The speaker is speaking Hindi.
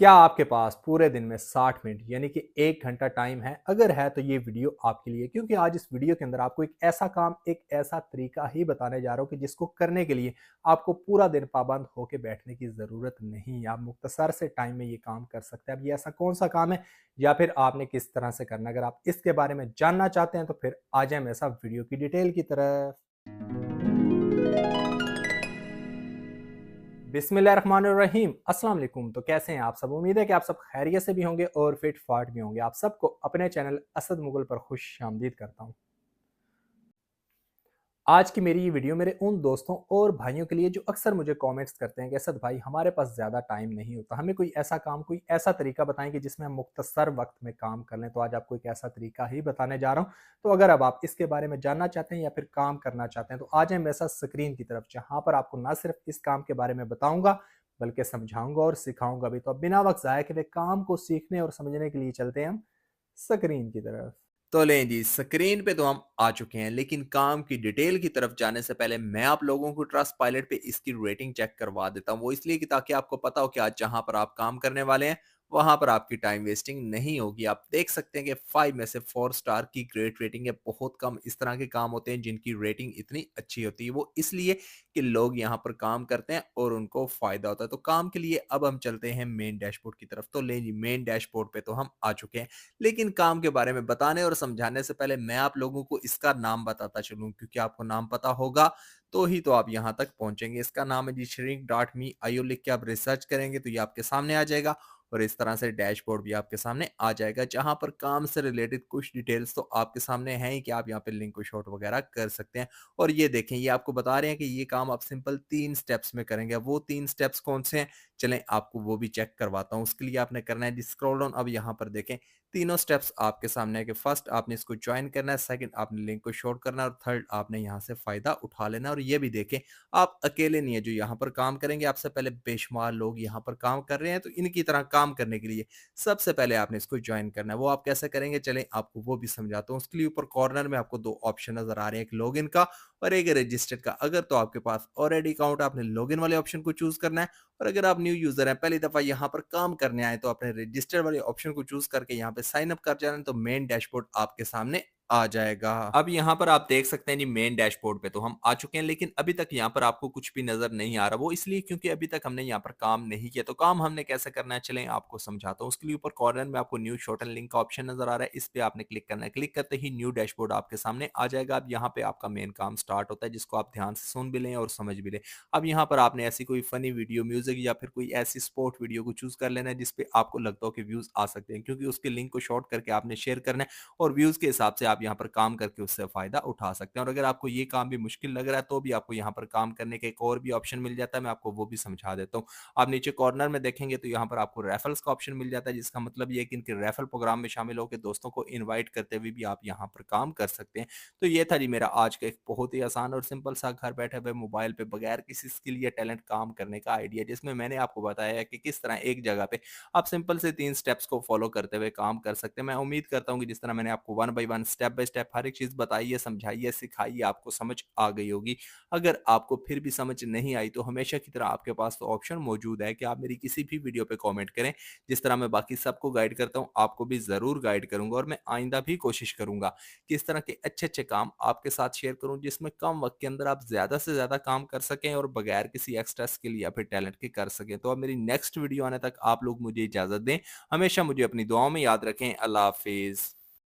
क्या आपके पास पूरे दिन में 60 मिनट यानी कि 1 घंटा टाइम है? अगर है तो ये वीडियो आपके लिए, क्योंकि आज इस वीडियो के अंदर आपको एक ऐसा काम, एक ऐसा तरीका ही बताने जा रहा हूँ कि जिसको करने के लिए आपको पूरा दिन पाबंद होके बैठने की ज़रूरत नहीं है। आप मुख्तसर से टाइम में ये काम कर सकते हैं। अब ये ऐसा कौन-सा काम है या फिर आपने किस तरह से करना है? अगर आप इसके बारे में जानना चाहते हैं तो फिर आ जाएँ मेरे साथ वीडियो की डिटेल की तरफ। बिस्मिल्लाहिर्रहमानिर्रहीम। अस्सलाम वालेकुम। तो कैसे हैं आप सब? उम्मीद है कि आप सब खैरियत से भी होंगे और फिट फाट भी होंगे। आप सबको अपने चैनल असद मुगल पर खुशामदीद करता हूँ। आज की मेरी ये वीडियो मेरे उन दोस्तों और भाइयों के लिए जो अक्सर मुझे कमेंट्स करते हैं कि असद भाई, हमारे पास ज़्यादा टाइम नहीं होता, हमें कोई ऐसा काम, कोई ऐसा तरीका बताएं कि जिसमें हम मुख्तसर वक्त में काम कर लें। तो आज आपको एक ऐसा तरीका ही बताने जा रहा हूँ। तो अगर अब आप इसके बारे में जानना चाहते हैं या फिर काम करना चाहते हैं तो आ जाए मेरे साथ स्क्रीन की तरफ, जहाँ पर आपको ना सिर्फ इस काम के बारे में बताऊंगा बल्कि समझाऊंगा और सिखाऊंगा भी। तो अब बिना वक्त ज़ाया किए काम को सीखने और समझने के लिए चलते हैं हम स्क्रीन की तरफ। तो लें जी, स्क्रीन पे तो हम आ चुके हैं, लेकिन काम की डिटेल की तरफ जाने से पहले मैं आप लोगों को ट्रस्ट पायलट पे इसकी रेटिंग चेक करवा देता हूँ। वो इसलिए कि ताकि आपको पता हो कि आज जहां पर आप काम करने वाले हैं वहां पर आपकी टाइम वेस्टिंग नहीं होगी। आप देख सकते हैं कि 5 में से 4 स्टार की ग्रेट रेटिंग है। बहुत कम इस तरह के काम होते हैं जिनकी रेटिंग इतनी अच्छी होती है। वो इसलिए कि लोग यहाँ पर काम करते हैं और उनको फायदा होता है। तो काम के लिए अब हम चलते हैं मेन डैशबोर्ड की तरफ। तो ले जी, मेन डैशबोर्ड पे तो हम आ चुके हैं, लेकिन काम के बारे में बताने और समझाने से पहले मैं आप लोगों को इसका नाम बताता चलूं, क्योंकि आपको नाम पता होगा तो ही तो आप यहां तक पहुंचेंगे। इसका नाम है जी shrink.me। लिख के आप रिसर्च करेंगे तो ये आपके सामने आ जाएगा और इस तरह से डैशबोर्ड भी आपके सामने आ जाएगा, जहां पर काम से रिलेटेड कुछ डिटेल्स तो आपके सामने हैं ही कि आप यहाँ पे लिंक को शॉर्ट वगैरह कर सकते हैं। और ये देखें, ये आपको बता रहे हैं कि ये काम आप सिंपल 3 स्टेप्स में करेंगे। वो 3 स्टेप्स कौन से हैं, चलें आपको वो भी चेक करवाता हूँ। उसके लिए आपने करना है जी स्क्रॉल डाउन। अब यहाँ पर देखें, तीनों स्टेप्स आपके सामने है कि फर्स्ट आपने इसको ज्वाइन करना है, सेकंड आपने लिंक को शॉर्ट करना है और थर्ड आपने यहाँ से फायदा उठा लेना है। और ये भी देखें, आप अकेले नहीं है जो यहाँ पर काम करेंगे, आपसे पहले बेशुमार लोग यहाँ पर काम कर रहे हैं। तो इनकी तरह काम करने के लिए सबसे पहले आपने इसको ज्वाइन करना है। वो आप कैसे करेंगे, चलें आपको वो भी समझाता हूँ। उसके लिए ऊपर कॉर्नर में आपको 2 ऑप्शन नजर आ रहे हैं, एक लॉगिन का और एक रजिस्टर्ड का। अगर तो आपके पास ऑलरेडी अकाउंट, आपने लॉगिन वाले ऑप्शन को चूज करना है। और अगर आप न्यू यूजर हैं, पहली दफा यहाँ पर काम करने आए, तो अपने रजिस्टर वाले ऑप्शन को चूज करके यहाँ पे साइन अप कर जाना, तो मेन डैशबोर्ड आपके सामने आ जाएगा। अब यहाँ पर आप देख सकते हैं जी, मेन डैशबोर्ड पे तो हम आ चुके हैं, लेकिन अभी तक यहाँ पर आपको कुछ भी नजर नहीं आ रहा। वो इसलिए क्योंकि अभी तक हमने यहाँ पर काम नहीं किया। तो काम हमने कैसे करना है, चलें आपको समझाता हूँ। उसके लिए ऊपर कॉर्नर में आपको न्यू शॉर्टन लिंक का ऑप्शन नजर आ रहा है, इस पे आपने क्लिक करना है। क्लिक करते ही न्यू डैशबोर्ड आपके सामने आ जाएगा। अब यहाँ पे आपका मेन काम स्टार्ट होता है, जिसको आप ध्यान से सुन भी लें और समझ भी लें। अब यहाँ पर आपने ऐसी कोई फनी वीडियो, म्यूजिक या फिर कोई ऐसी स्पोर्ट वीडियो को चूज कर लेना है जिसपे आपको लगता हो कि व्यूज आ सकते हैं, क्योंकि उसके लिंक को शॉर्ट करके आपने शेयर करना है और व्यूज के हिसाब से आप यहाँ पर काम करके उससे फायदा उठा सकते हैं। और अगर आपको ये काम भी मुश्किल लग रहा है तो भी आपको यहाँ पर काम करने का एक और भी ऑप्शन मिल जाता है, मैं आपको वो भी समझा देता हूँ। आप नीचे कॉर्नर में देखेंगे तो यहाँ पर आपको रेफरल्स का ऑप्शन मिल जाता है, जिसका मतलब ये है कि इनके रेफरल प्रोग्राम में शामिल होकर दोस्तों को इन्वाइट करते हुए भी आप यहाँ पर काम कर सकते हैं। तो ये था जी मेरा आज का एक बहुत ही आसान और सिंपल सा घर बैठे हुए मोबाइल पे बगैर किसी स्किल या टैलेंट काम करने का आइडिया, जिसमें मैंने आपको बताया है कि किस तरह एक जगह पे आप सिंपल से 3 स्टेप्स को फॉलो करते हुए काम कर सकते हैं। मैं उम्मीद करता हूँ कि जिस तरह मैंने आपको one by one, step by step हर एक चीज़ बताई है, समझाई है, सिखाई है, आपको समझ आ गई होगी। अगर आपको फिर भी समझ नहीं आई तो हमेशा की तरह आपके पास तो ऑप्शन मौजूद है कि आप मेरी किसी भी वीडियो पे कमेंट करें। जिस तरह मैं बाकी सबको गाइड करता हूँ, आपको भी ज़रूर गाइड करूँगा और मैं आइंदा भी कोशिश करूँगा कि इस तरह के अच्छे-अच्छे काम आपके साथ शेयर करूँ, जिसमें कम वक़्त के अंदर आप ज़्यादा से ज़्यादा काम कर सकें और बगैर किसी एक्स्ट्रा स्किल या फिर टैलेंट के कर सकें। तो अब मेरी नेक्स्ट वीडियो आने तक आप लोग मुझे इजाज़त दें। हमेशा मुझे अपनी दुआओं में याद रखें। अल्लाह हाफ़िज़।